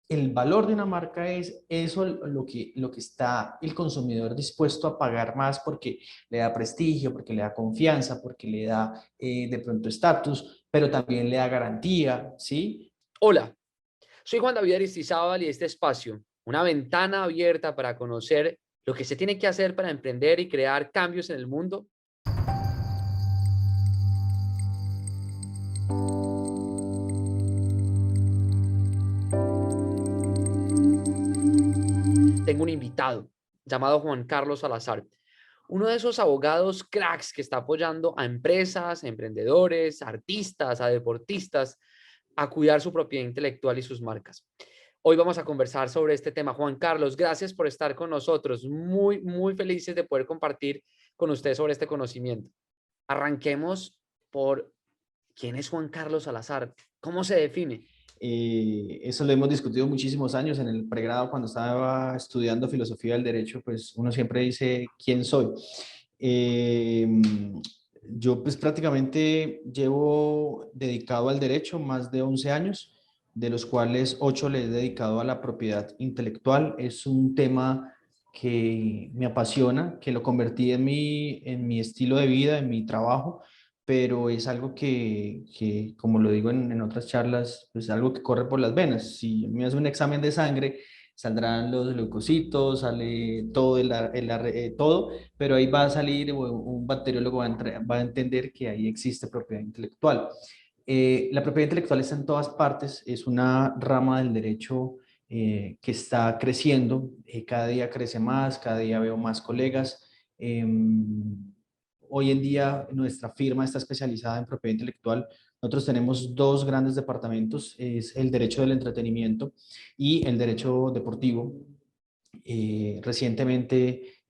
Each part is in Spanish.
el valor de una marca es eso, lo que está el consumidor dispuesto a pagar más porque le da prestigio, porque le da confianza, porque le da de pronto estatus, pero también le da garantía, ¿sí? Hola, soy Juan David Aristizábal y este espacio, una ventana abierta para conocer lo que se tiene que hacer para emprender y crear cambios en el mundo. Tengo un invitado llamado Juan Carlos Salazar, uno de esos abogados cracks que está apoyando a empresas, a emprendedores, a artistas, a deportistas a cuidar su propiedad intelectual y sus marcas. Hoy vamos a conversar sobre este tema. Juan Carlos, gracias por estar con nosotros. Muy, muy felices de poder compartir con usted sobre este conocimiento. Arranquemos por quién es Juan Carlos Salazar, cómo se define. Eso lo hemos discutido muchísimos años en el pregrado cuando estaba estudiando filosofía del derecho, pues uno siempre dice quién soy. Eh, yo pues prácticamente llevo dedicado al derecho más de 11 años, de los cuales 8 le he dedicado a la propiedad intelectual. Es un tema que me apasiona, que lo convertí en mi estilo de vida, en mi trabajo, pero es algo que como lo digo en otras charlas, pues es algo que corre por las venas. Si me hace un examen de sangre, saldrán los leucocitos, sale todo, todo, pero ahí va a salir, un bacteriólogo va a entender que ahí existe propiedad intelectual. La propiedad intelectual está en todas partes, es una rama del derecho que está creciendo, cada día crece más, cada día veo más colegas. Hoy en día nuestra firma está especializada en propiedad intelectual. Nosotros tenemos dos grandes departamentos, es el derecho del entretenimiento y el derecho deportivo. Recientemente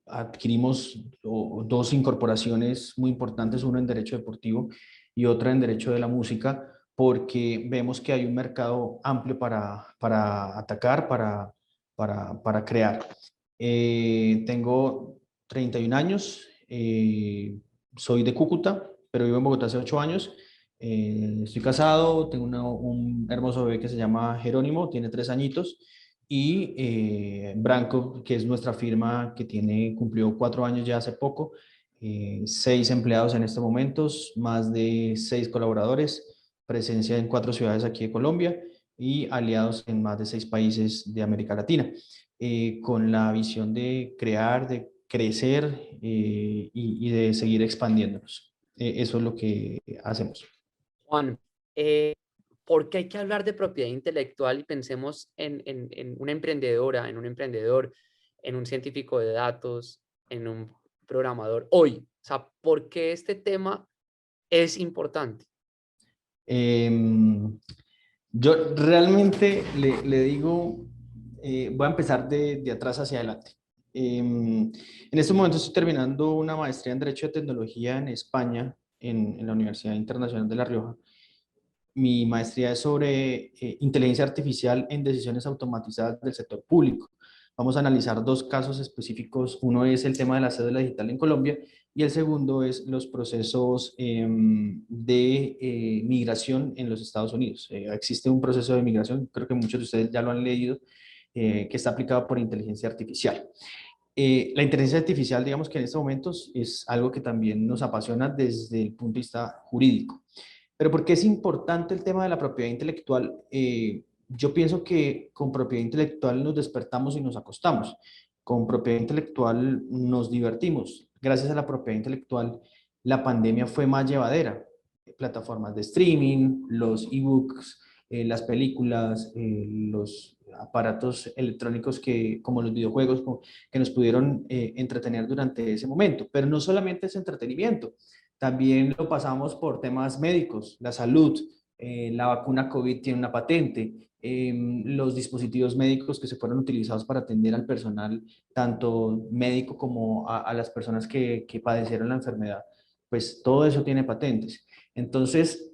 adquirimos dos incorporaciones muy importantes, una en derecho deportivo y otra en derecho de la música, porque vemos que hay un mercado amplio para atacar, para crear. Tengo 31 años, soy de Cúcuta, pero vivo en Bogotá hace 8 años. Estoy casado, tengo un hermoso bebé que se llama Jerónimo, tiene 3 añitos, y Branco, que es nuestra firma que cumplió 4 años ya hace poco, 6 empleados en estos momentos, más de 6 colaboradores, presencia en 4 ciudades aquí de Colombia y aliados en más de 6 países de América Latina, con la visión de crear, de crecer y de seguir expandiéndonos. Eso es lo que hacemos. Juan, ¿por qué hay que hablar de propiedad intelectual y pensemos en una emprendedora, en un emprendedor, en un científico de datos, en un programador hoy? O sea, ¿por qué este tema es importante? Em, yo realmente le digo, voy a empezar de atrás hacia adelante. En este momento estoy terminando una maestría en Derecho de Tecnología en España, en la Universidad Internacional de La Rioja. Mi maestría es sobre inteligencia artificial en decisiones automatizadas del sector público. Vamos a analizar dos casos específicos. Uno es el tema de la cédula digital en Colombia y el segundo es los procesos de migración en los Estados Unidos. Existe un proceso de migración, creo que muchos de ustedes ya lo han leído, que está aplicado por inteligencia artificial. La inteligencia artificial, digamos que en estos momentos es algo que también nos apasiona desde el punto de vista jurídico. Pero ¿por qué es importante el tema de la propiedad intelectual? Yo pienso que con propiedad intelectual nos despertamos y nos acostamos. Con propiedad intelectual nos divertimos. Gracias a la propiedad intelectual, la pandemia fue más llevadera. Plataformas de streaming, los ebooks, las películas, los aparatos electrónicos como los videojuegos, que nos pudieron entretener durante ese momento. Pero no solamente es entretenimiento, también lo pasamos por temas médicos, la salud, la vacuna COVID tiene una patente, los dispositivos médicos que se fueron utilizados para atender al personal, tanto médico como a las personas que padecieron la enfermedad, pues todo eso tiene patentes. Entonces,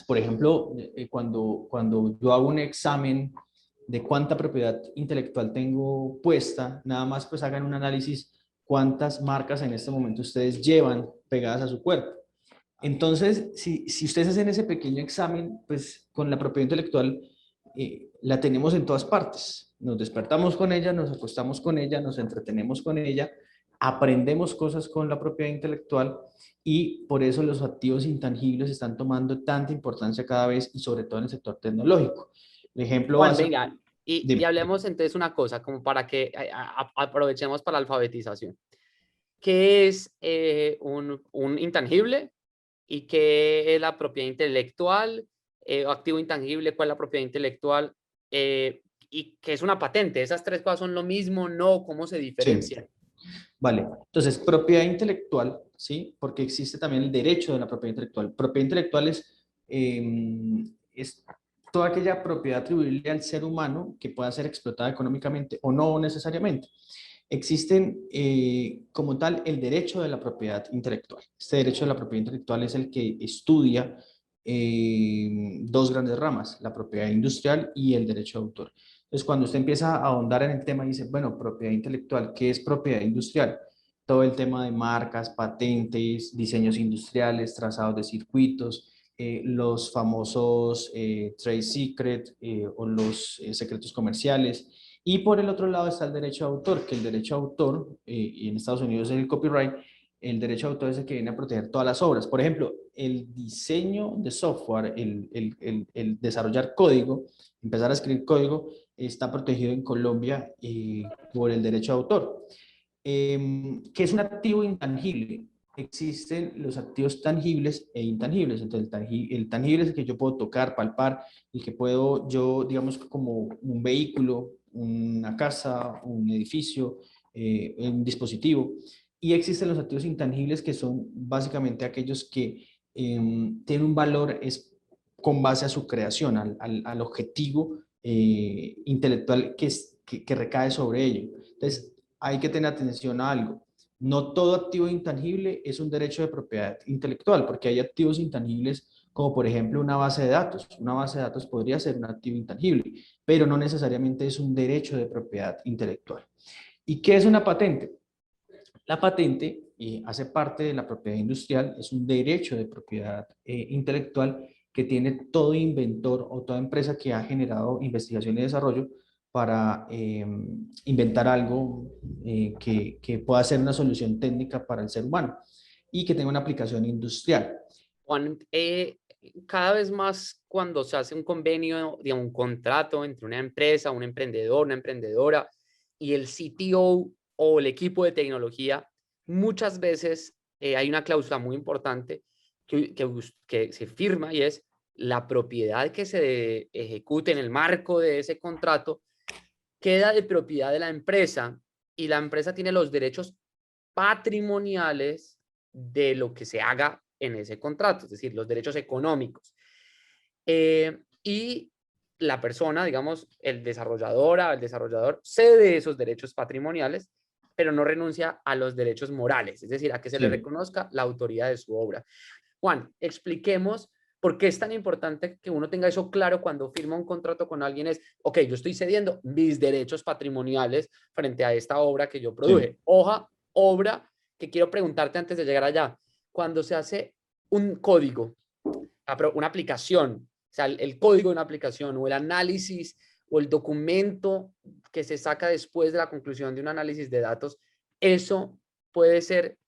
por ejemplo, cuando yo hago un examen de cuánta propiedad intelectual tengo puesta, nada más pues hagan un análisis cuántas marcas en este momento ustedes llevan pegadas a su cuerpo. Entonces, si ustedes hacen ese pequeño examen, pues con la propiedad intelectual la tenemos en todas partes. Nos despertamos con ella, nos acostamos con ella, nos entretenemos con ella, aprendemos cosas con la propiedad intelectual y por eso los activos intangibles están tomando tanta importancia cada vez y sobre todo en el sector tecnológico. El ejemplo Juan, básico, venga, y dime. hablemos entonces una cosa, como para que aprovechemos para la alfabetización. ¿Qué es un intangible y qué es la propiedad intelectual? Activo intangible, ¿cuál es la propiedad intelectual? ¿Y qué es una patente? ¿Esas tres cosas son lo mismo? ¿No? ¿Cómo se Sí. diferencian? Vale, entonces propiedad intelectual, ¿sí? Porque existe también el derecho de la propiedad intelectual. Propiedad intelectual es toda aquella propiedad atribuible al ser humano que pueda ser explotada económicamente o no necesariamente. Existen como tal el derecho de la propiedad intelectual. Este derecho de la propiedad intelectual es el que estudia dos grandes ramas, la propiedad industrial y el derecho de autor. Entonces, cuando usted empieza a ahondar en el tema y dice, bueno, propiedad intelectual, ¿qué es propiedad industrial? Todo el tema de marcas, patentes, diseños industriales, trazados de circuitos, los famosos trade secret o los secretos comerciales. Y por el otro lado está el derecho de autor, que el derecho de autor, y en Estados Unidos es el copyright, el derecho de autor es el que viene a proteger todas las obras. Por ejemplo, el diseño de software, el desarrollar código, empezar a escribir código, está protegido en Colombia por el derecho de autor. ¿Qué es un activo intangible? Existen los activos tangibles e intangibles. Entonces, el tangible es el que yo puedo tocar, palpar, el que puedo yo, digamos, como un vehículo, una casa, un edificio, un dispositivo. Y existen los activos intangibles que son básicamente aquellos que tienen un valor es con base a su creación, al objetivo intelectual que recae sobre ello. Entonces, hay que tener atención a algo. No todo activo intangible es un derecho de propiedad intelectual, porque hay activos intangibles como por ejemplo una base de datos. Una base de datos podría ser un activo intangible, pero no necesariamente es un derecho de propiedad intelectual. ¿Y qué es una patente? La patente hace parte de la propiedad industrial, es un derecho de propiedad intelectual que tiene todo inventor o toda empresa que ha generado investigación y desarrollo para inventar algo que pueda ser una solución técnica para el ser humano y que tenga una aplicación industrial. Juan, cada vez más cuando se hace un convenio, digamos, un contrato entre una empresa, un emprendedor, una emprendedora y el CTO o el equipo de tecnología, muchas veces hay una cláusula muy importante que se firma y es la propiedad que se ejecute en el marco de ese contrato queda de propiedad de la empresa y la empresa tiene los derechos patrimoniales de lo que se haga en ese contrato, es decir, los derechos económicos. Y la persona, digamos, el desarrollador, cede esos derechos patrimoniales, pero no renuncia a los derechos morales, es decir, a que se le Sí. reconozca la autoría de su obra. Juan, expliquemos por qué es tan importante que uno tenga eso claro cuando firma un contrato con alguien es, ok, yo estoy cediendo mis derechos patrimoniales frente a esta obra que yo Sí. produje. Obra que quiero preguntarte antes de llegar allá. Cuando se hace un código, una aplicación, o sea, el código de una aplicación o el análisis o el documento que se saca después de la conclusión de un análisis de datos, eso puede ser,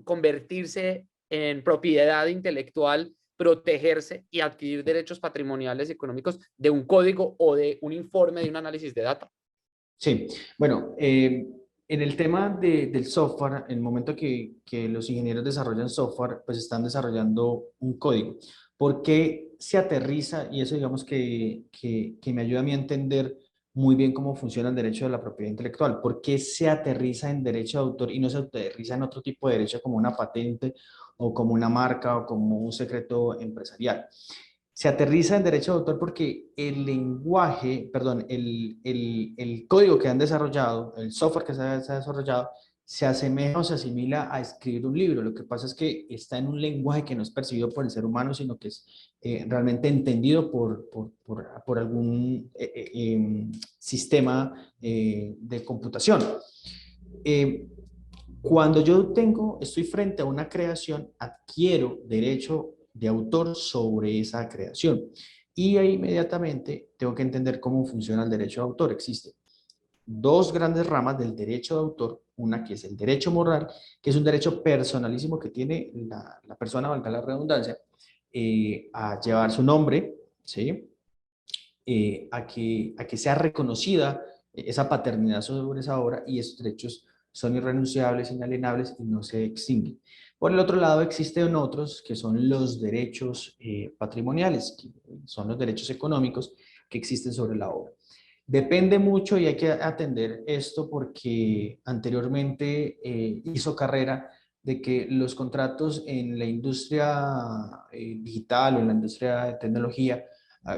convertirse en propiedad intelectual, protegerse y adquirir derechos patrimoniales y económicos de un código o de un informe de un análisis de datos. Sí, bueno, en el tema del software, en el momento que los ingenieros desarrollan software, pues están desarrollando un código. ¿Por qué se aterriza? Y eso digamos que me ayuda a mí a entender muy bien cómo funciona el derecho de la propiedad intelectual. ¿Por qué se aterriza en derecho de autor y no se aterriza en otro tipo de derecho como una patente o como una marca o como un secreto empresarial? Se aterriza en derecho de autor porque el lenguaje, perdón, el código que han desarrollado, el software que se ha desarrollado, se asemeja o se asimila a escribir un libro. Lo que pasa es que está en un lenguaje que no es percibido por el ser humano, sino que es realmente entendido por algún sistema de computación. Eh, Cuando yo estoy frente a una creación, adquiero derecho de autor sobre esa creación. Y ahí inmediatamente tengo que entender cómo funciona el derecho de autor. Existen dos grandes ramas del derecho de autor, una que es el derecho moral, que es un derecho personalísimo que tiene la persona, valga la redundancia, a llevar su nombre, ¿sí? A que sea reconocida esa paternidad sobre esa obra, y esos derechos son irrenunciables, inalienables y no se extinguen. Por el otro lado, existen otros que son los derechos patrimoniales, que son los derechos económicos que existen sobre la obra. Depende mucho y hay que atender esto porque anteriormente hizo carrera de que los contratos en la industria digital o en la industria de tecnología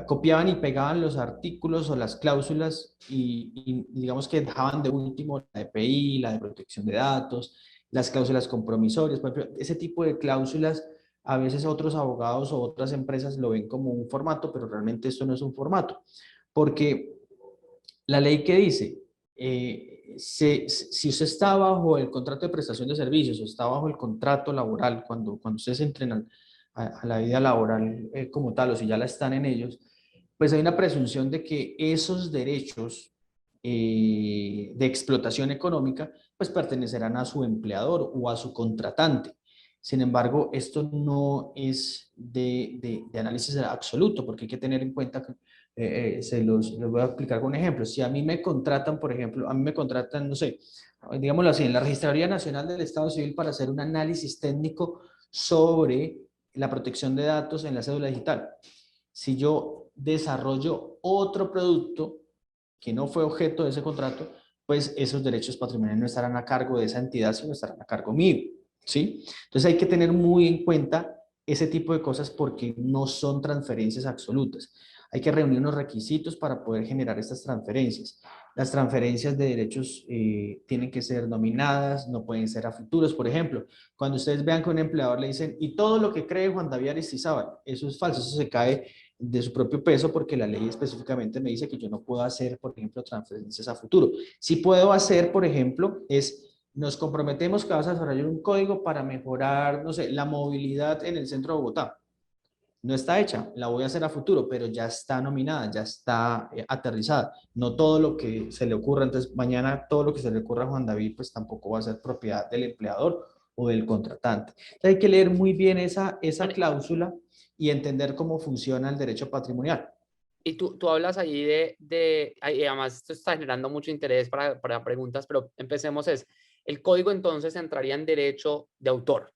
copiaban y pegaban los artículos o las cláusulas y digamos que dejaban de último la EPI, la de protección de datos, las cláusulas compromisorias. Por ejemplo, ese tipo de cláusulas a veces otros abogados o otras empresas lo ven como un formato, pero realmente esto no es un formato, porque la ley que dice, si usted está bajo el contrato de prestación de servicios o está bajo el contrato laboral, cuando ustedes entren a la vida laboral como tal, o si ya la están en ellos, pues hay una presunción de que esos derechos de explotación económica pues pertenecerán a su empleador o a su contratante. Sin embargo, esto no es de análisis absoluto, porque hay que tener en cuenta que los voy a explicar con un ejemplo. Si a mí me contratan, por ejemplo, a mí me contratan, no sé, digámoslo así, en la Registraduría Nacional del Estado Civil para hacer un análisis técnico sobre la protección de datos en la cédula digital. Si yo desarrollo otro producto que no fue objeto de ese contrato, pues esos derechos patrimoniales no estarán a cargo de esa entidad, sino estarán a cargo mío, ¿sí? Entonces hay que tener muy en cuenta ese tipo de cosas porque no son transferencias absolutas. Hay que reunir unos requisitos para poder generar estas transferencias. Las transferencias de derechos tienen que ser nominadas, no pueden ser a futuros. Por ejemplo, cuando ustedes vean que a un empleador le dicen, y todo lo que cree Juan David Aristizábal, eso es falso, eso se cae de su propio peso porque la ley específicamente me dice que yo no puedo hacer, por ejemplo, transferencias a futuro. Si puedo hacer, por ejemplo, nos comprometemos que vas a desarrollar un código para mejorar, no sé, la movilidad en el centro de Bogotá. No está hecha, la voy a hacer a futuro, pero ya está nominada, ya está aterrizada. No todo lo que se le ocurra, entonces mañana todo lo que se le ocurra a Juan David, pues tampoco va a ser propiedad del empleador o del contratante. Entonces hay que leer muy bien esa Bueno, cláusula y entender cómo funciona el derecho patrimonial. y tú hablas ahí y además esto está generando mucho interés para preguntas, pero empecemos el código entonces entraría en derecho de autor.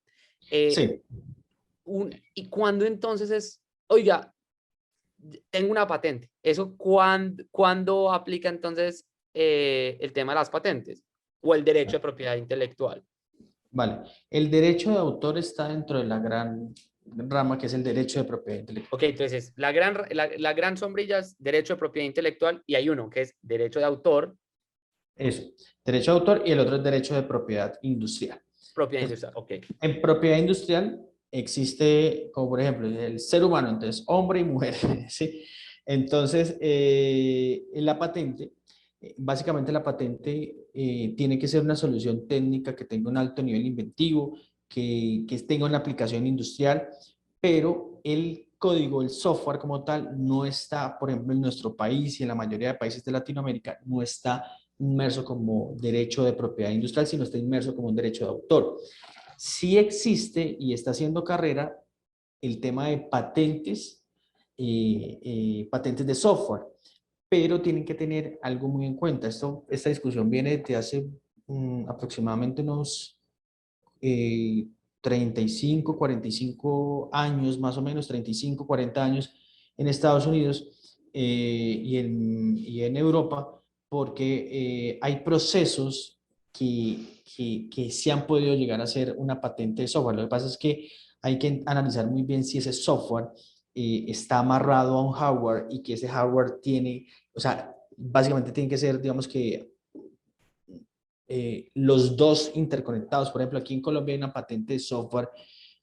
Eh, Sí, ¿Y cuándo entonces oiga, tengo una patente? ¿Eso cuándo aplica entonces el tema de las patentes? ¿O el derecho de propiedad intelectual? vale. El derecho de autor está dentro de la gran rama que es el derecho de propiedad intelectual. Ok, entonces la gran sombrilla es derecho de propiedad intelectual y hay uno que es derecho de autor, Eso, derecho de autor y el otro es derecho de propiedad industrial. propiedad Entonces, industrial. Ok. en propiedad industrial existe, como por ejemplo, el ser humano, entonces hombre y mujer, ¿sí? Entonces, la patente, básicamente la patente tiene que ser una solución técnica que tenga un alto nivel inventivo, que tenga una aplicación industrial, pero el código, el software como tal, no está, por ejemplo, en nuestro país y en la mayoría de países de Latinoamérica, no está inmerso como derecho de propiedad industrial, sino está inmerso como un derecho de autor. Sí existe y está haciendo carrera el tema de patentes, patentes de software, pero tienen que tener algo muy en cuenta. Esta discusión viene de hace aproximadamente unos 35, 45 años, más o menos, 35, 40 años en Estados Unidos y en Europa, porque hay procesos que se han podido llegar a ser una patente de software. Lo que pasa es que hay que analizar muy bien si ese software está amarrado a un hardware y que ese hardware tiene, o sea, básicamente tiene que ser, digamos que los dos interconectados. Por ejemplo, aquí en Colombia hay una patente de software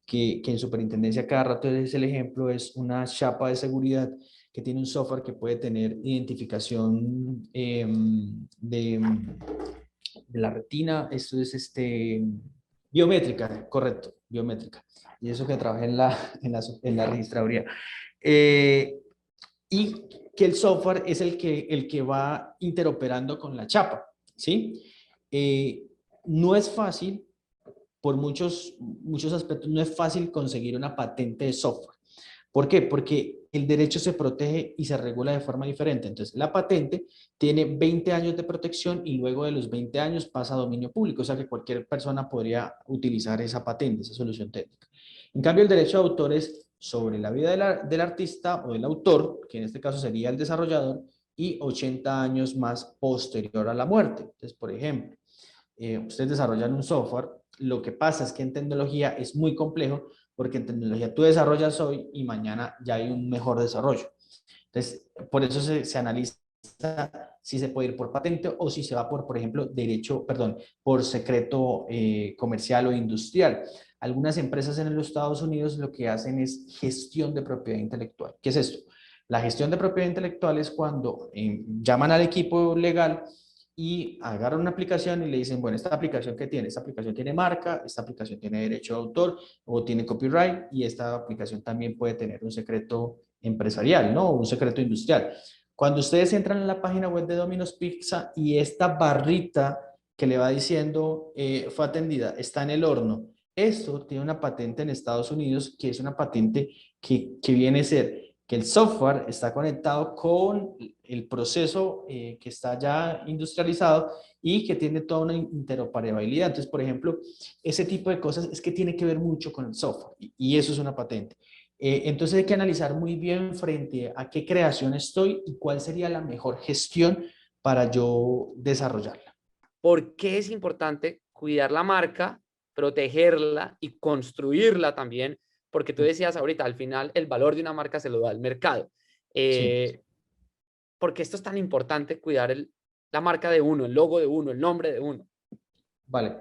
que en superintendencia cada rato es el ejemplo, es una chapa de seguridad que tiene un software que puede tener identificación de la retina, esto es biométrica, correcto, biométrica. Y eso que trabajé en la registraduría. Eh, y que el software es el que va interoperando con la chapa, ¿sí? No es fácil, por muchos aspectos, no es fácil conseguir una patente de software. ¿Por qué? Porque el derecho se protege y se regula de forma diferente. Entonces, la patente tiene 20 años de protección y luego de los 20 años pasa a dominio público, o sea que cualquier persona podría utilizar esa patente, esa solución técnica. En cambio, el derecho de autor es sobre la vida del artista o del autor, que en este caso sería el desarrollador, y 80 años más posterior a la muerte. Entonces, por ejemplo, ustedes desarrollan un software, lo que pasa es que en tecnología es muy complejo porque en tecnología tú desarrollas hoy y mañana ya hay un mejor desarrollo. Entonces, por eso se analiza si se puede ir por patente o si se va por ejemplo, por secreto comercial o industrial. Algunas empresas en los Estados Unidos lo que hacen es gestión de propiedad intelectual. ¿Qué es esto? La gestión de propiedad intelectual es cuando llaman al equipo legal y agarran una aplicación y le dicen, bueno, esta aplicación que tiene, esta aplicación tiene marca, esta aplicación tiene derecho de autor o tiene copyright y esta aplicación también puede tener un secreto empresarial, ¿no? Un secreto industrial. Cuando ustedes entran en la página web de Domino's Pizza y esta barrita que le va diciendo fue atendida, está en el horno, esto tiene una patente en Estados Unidos que es una patente que viene a ser que el software está conectado con el proceso que está ya industrializado y que tiene toda una interoperabilidad. Entonces, por ejemplo, ese tipo de cosas es que tiene que ver mucho con el software y eso es una patente. Entonces hay que analizar muy bien frente a qué creación estoy y cuál sería la mejor gestión para yo desarrollarla. ¿Por qué es importante cuidar la marca, protegerla y construirla también? Porque tú decías ahorita, al final el valor de una marca se lo da al mercado. Sí, Eh, ¿Por qué esto es tan importante cuidar la marca de uno, el logo de uno, el nombre de uno? vale.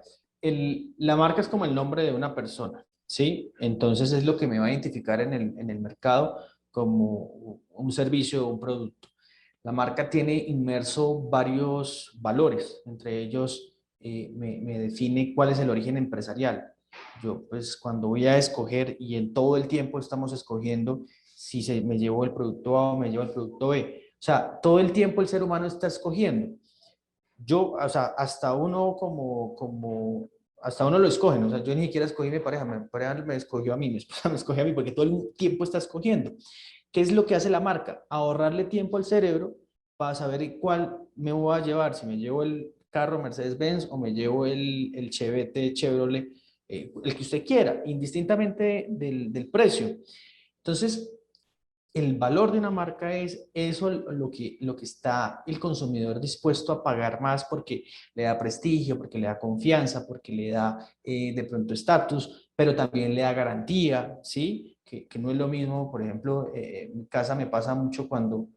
La marca es como el nombre de una persona, ¿sí? Entonces es lo que me va a identificar en el mercado como un servicio o un producto. La marca tiene inmerso varios valores, entre ellos me define cuál es el origen empresarial. Yo, pues, cuando voy a escoger, y en todo el tiempo estamos escogiendo si me llevo el producto A o me llevo el producto B. O sea, todo el tiempo el ser humano está escogiendo. Yo, o sea, hasta uno lo escogen, o sea, yo ni siquiera escogí mi pareja me escogió a mí, mi esposa me escogió a mí, porque todo el tiempo está escogiendo. ¿Qué es lo que hace la marca? Ahorrarle tiempo al cerebro para saber cuál me voy a llevar, si me llevo el carro Mercedes-Benz o me llevo el Chevette Chevrolet, el que usted quiera, indistintamente del precio. Entonces, el valor de una marca es eso lo que está el consumidor dispuesto a pagar más porque le da prestigio, porque le da confianza, porque le da de pronto estatus, pero también le da garantía, ¿sí? Que no es lo mismo, por ejemplo, en mi casa me pasa mucho cuando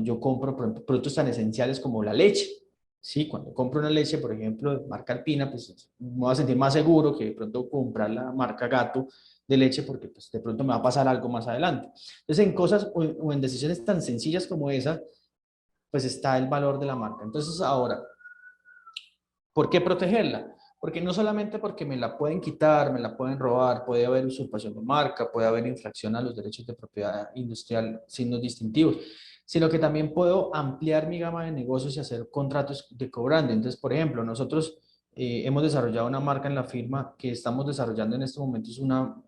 yo compro, por ejemplo, productos tan esenciales como la leche. Sí, cuando compro una leche, por ejemplo, de marca Alpina, pues me voy a sentir más seguro que de pronto comprar la marca Gato de leche porque pues, de pronto me va a pasar algo más adelante. Entonces, en cosas o en decisiones tan sencillas como esa, pues está el valor de la marca. Entonces, ahora, ¿por qué protegerla? Porque no solamente porque me la pueden quitar, me la pueden robar, puede haber usurpación de marca, puede haber infracción a los derechos de propiedad industrial, signos distintivos, sino que también puedo ampliar mi gama de negocios y hacer contratos de cobrando. Entonces, por ejemplo, nosotros hemos desarrollado una marca en la firma que estamos desarrollando en este momento, es una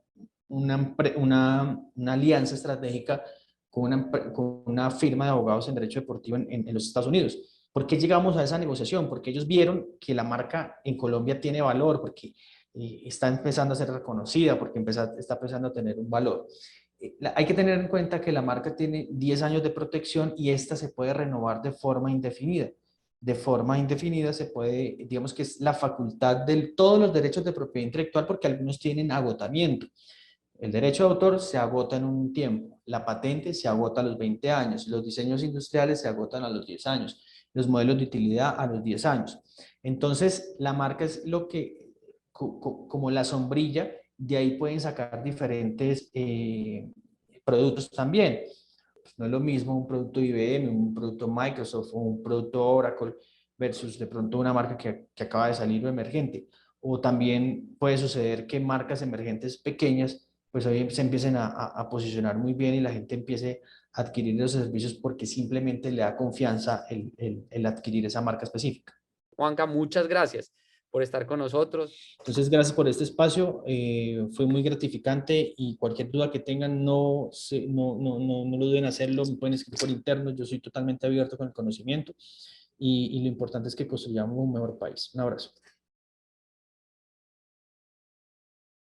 alianza estratégica con una firma de abogados en derecho deportivo en los Estados Unidos. ¿Por qué llegamos a esa negociación? Porque ellos vieron que la marca en Colombia tiene valor, porque está empezando a ser reconocida, porque está empezando a tener un valor. Hay que tener en cuenta que la marca tiene 10 años de protección y esta se puede renovar de forma indefinida. De forma indefinida se puede, digamos que es la facultad de todos los derechos de propiedad intelectual porque algunos tienen agotamiento. El derecho de autor se agota en un tiempo, la patente se agota a los 20 años, los diseños industriales se agotan a los 10 años, los modelos de utilidad a los 10 años. Entonces, la marca es lo que, como la sombrilla, de ahí pueden sacar diferentes productos también. Pues no es lo mismo un producto IBM, un producto Microsoft o un producto Oracle versus de pronto una marca que acaba de salir o emergente. O también puede suceder que marcas emergentes pequeñas pues hoy se empiecen a posicionar muy bien y la gente empiece adquirir esos servicios porque simplemente le da confianza el adquirir esa marca específica. Juanca, muchas gracias por estar con nosotros. Entonces, gracias por este espacio, fue muy gratificante y cualquier duda que tengan, no lo duden hacerlo, me pueden escribir por interno, yo soy totalmente abierto con el conocimiento y lo importante es que construyamos un mejor país. Un abrazo.